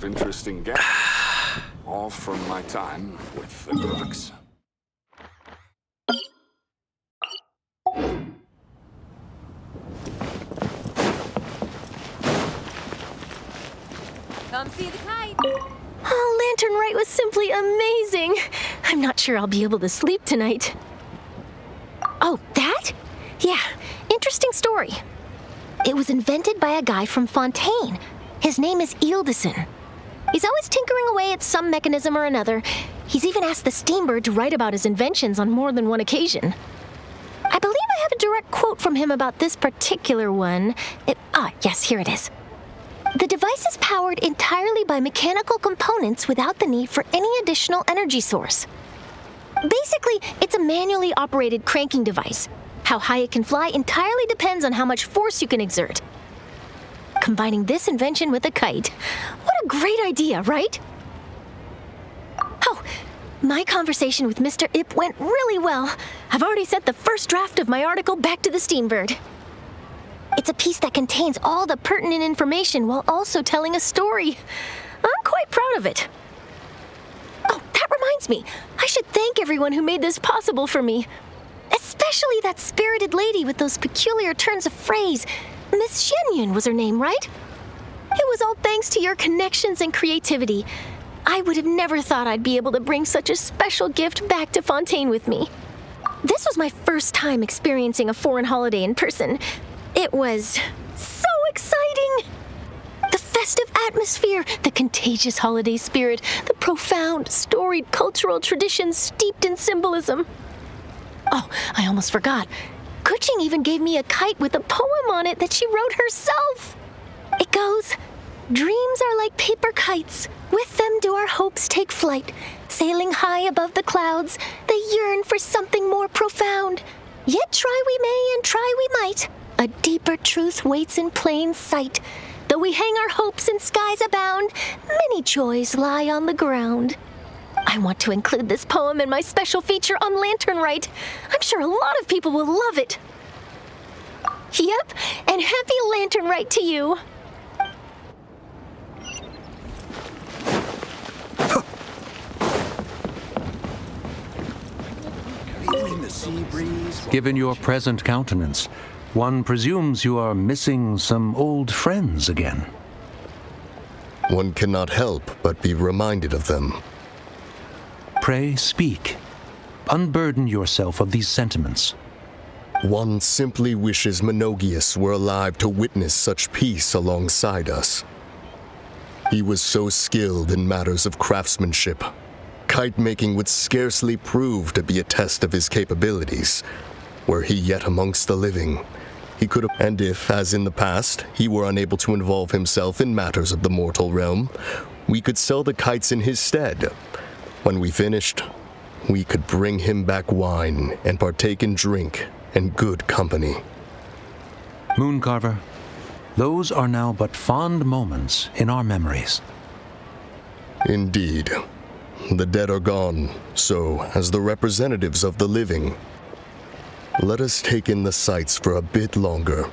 of interesting gadgets. All from my time with the crooks. Come see the kite. Oh, Lantern Rite was simply amazing. I'm not sure I'll be able to sleep tonight. Oh, that? Yeah, interesting story. It was invented by a guy from Fontaine. His name is Ildison. He's always tinkering away at some mechanism or another. He's even asked the Steambird to write about his inventions on more than one occasion. I believe I have a direct quote from him about this particular one. Yes, here it is. The device is powered entirely by mechanical components without the need for any additional energy source. Basically, it's a manually operated cranking device. How high it can fly entirely depends on how much force you can exert. Combining this invention with a kite. What a great idea, right? Oh, my conversation with Mr. Ip went really well. I've already sent the first draft of my article back to the Steambird. It's a piece that contains all the pertinent information while also telling a story. I'm quite proud of it. Oh, that reminds me. I should thank everyone who made this possible for me. Especially that spirited lady with those peculiar turns of phrase. Miss Xianyun was her name, right? It was all thanks to your connections and creativity. I would have never thought I'd be able to bring such a special gift back to Fontaine with me. This was my first time experiencing a foreign holiday in person. It was so exciting! The festive atmosphere, the contagious holiday spirit, the profound, storied cultural traditions steeped in symbolism. Oh, I almost forgot. KECHING even gave me a kite with a poem on it that she wrote herself. It goes, "Dreams are like paper kites. With them do our hopes take flight. Sailing high above the clouds, they yearn for something more profound. Yet try we may and try we might. A deeper truth waits in plain sight. Though we hang our hopes in skies abound, many joys lie on the ground." I want to include this poem in my special feature on Lantern Rite. I'm sure a lot of people will love it. Yep, and happy Lantern Rite to you. Given your present countenance, one presumes you are missing some old friends again. One cannot help but be reminded of them. Pray speak. Unburden yourself of these sentiments. One simply wishes Monogius were alive to witness such peace alongside us. He was so skilled in matters of craftsmanship. Kite making would scarcely prove to be a test of his capabilities. Were he yet amongst the living, he could have, and if, as in the past, he were unable to involve himself in matters of the mortal realm, we could sell the kites in his stead. When we finished, we could bring him back wine and partake in drink and good company. Mooncarver, those are now but fond moments in our memories. Indeed. The dead are gone, so, as the representatives of the living, let us take in the sights for a bit longer.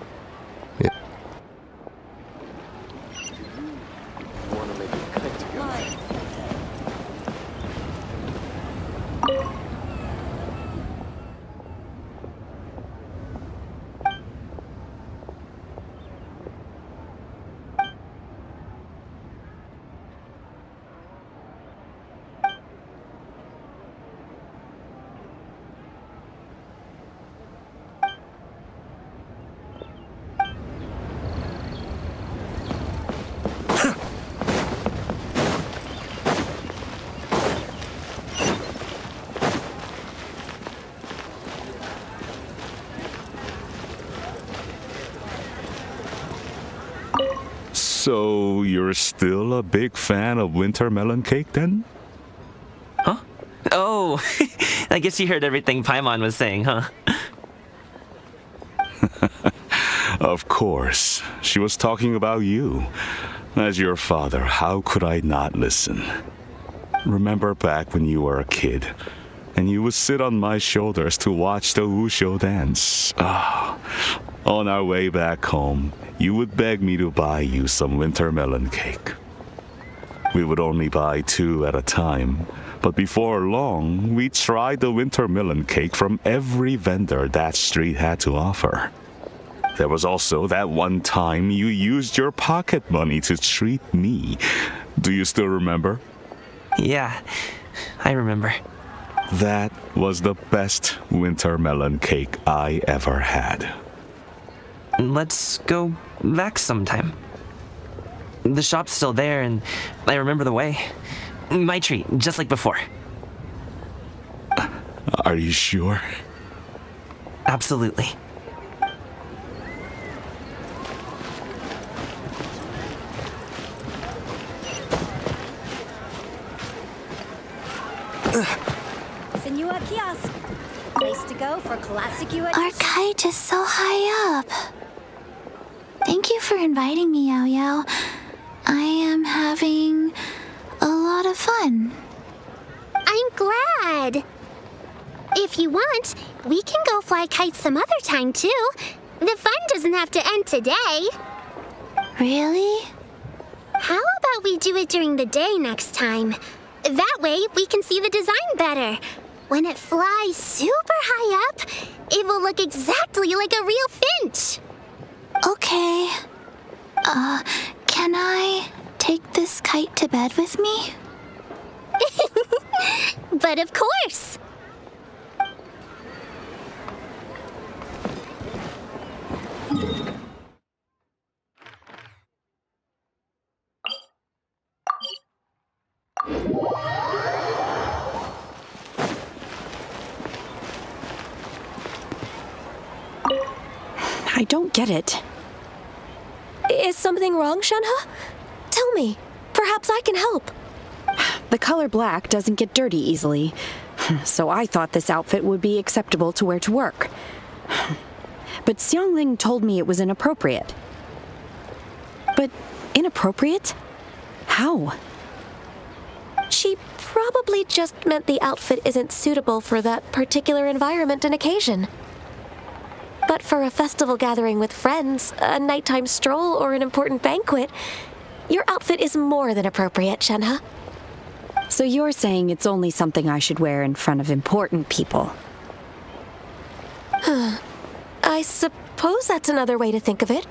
So, you're still a big fan of winter melon cake then? Huh? Oh, I guess you heard everything Paimon was saying, huh? Of course. She was talking about you. As your father, how could I not listen? Remember back when you were a kid, and you would sit on my shoulders to watch the Wushu dance. On our way back home, you would beg me to buy you some winter melon cake. We would only buy 2 at a time, but before long, we tried the winter melon cake from every vendor that street had to offer. There was also that one time you used your pocket money to treat me. Do you still remember? Yeah, I remember. That was the best winter melon cake I ever had. Let's go back sometime. The shop's still there, and I remember the way. My treat, just like before. Are you sure? Absolutely. Senua Kiosk. Place to go for classic UA. Our kite is so high up. Thank you for inviting me, Yao Yao. I am having a lot of fun. I'm glad. If you want, we can go fly kites some other time, too. The fun doesn't have to end today. Really? How about we do it during the day next time? That way, we can see the design better. When it flies super high up, it will look exactly like a real finch. Okay. Can I take this kite to bed with me? But of course. I don't get it. Is something wrong, Shenhe? Tell me. Perhaps I can help. The color black doesn't get dirty easily, so I thought this outfit would be acceptable to wear to work. But Xiangling told me it was inappropriate. But inappropriate? How? She probably just meant the outfit isn't suitable for that particular environment and occasion. But for a festival gathering with friends, a nighttime stroll, or an important banquet, your outfit is more than appropriate, Shenhe. So you're saying it's only something I should wear in front of important people? I suppose that's another way to think of it.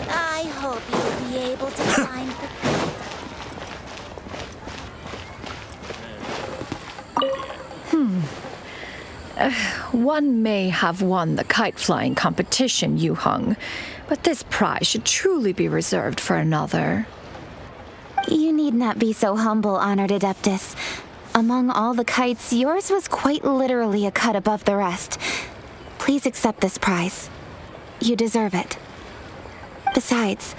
I hope you'll be able to find the... One may have won the kite-flying competition, Yu Heng, but this prize should truly be reserved for another. You need not be so humble, honored Adeptus. Among all the kites, yours was quite literally a cut above the rest. Please accept this prize. You deserve it. Besides,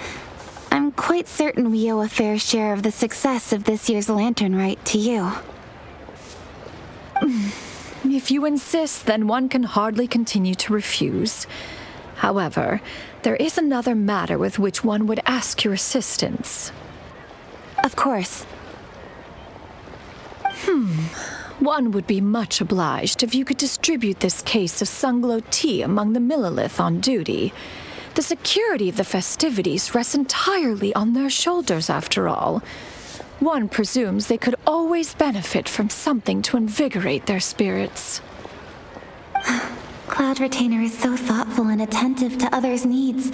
I'm quite certain we owe a fair share of the success of this year's lantern rite to you. If you insist, then one can hardly continue to refuse. However, there is another matter with which one would ask your assistance. Of course. One would be much obliged if you could distribute this case of Sunglow tea among the Millilith on duty. The security of the festivities rests entirely on their shoulders, after all. One presumes they could always benefit from something to invigorate their spirits. Cloud Retainer is so thoughtful and attentive to others' needs.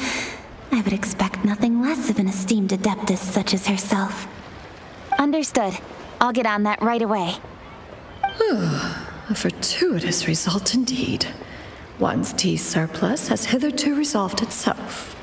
I would expect nothing less of an esteemed Adeptus such as herself. Understood. I'll get on that right away. A fortuitous result indeed. One's tea surplus has hitherto resolved itself.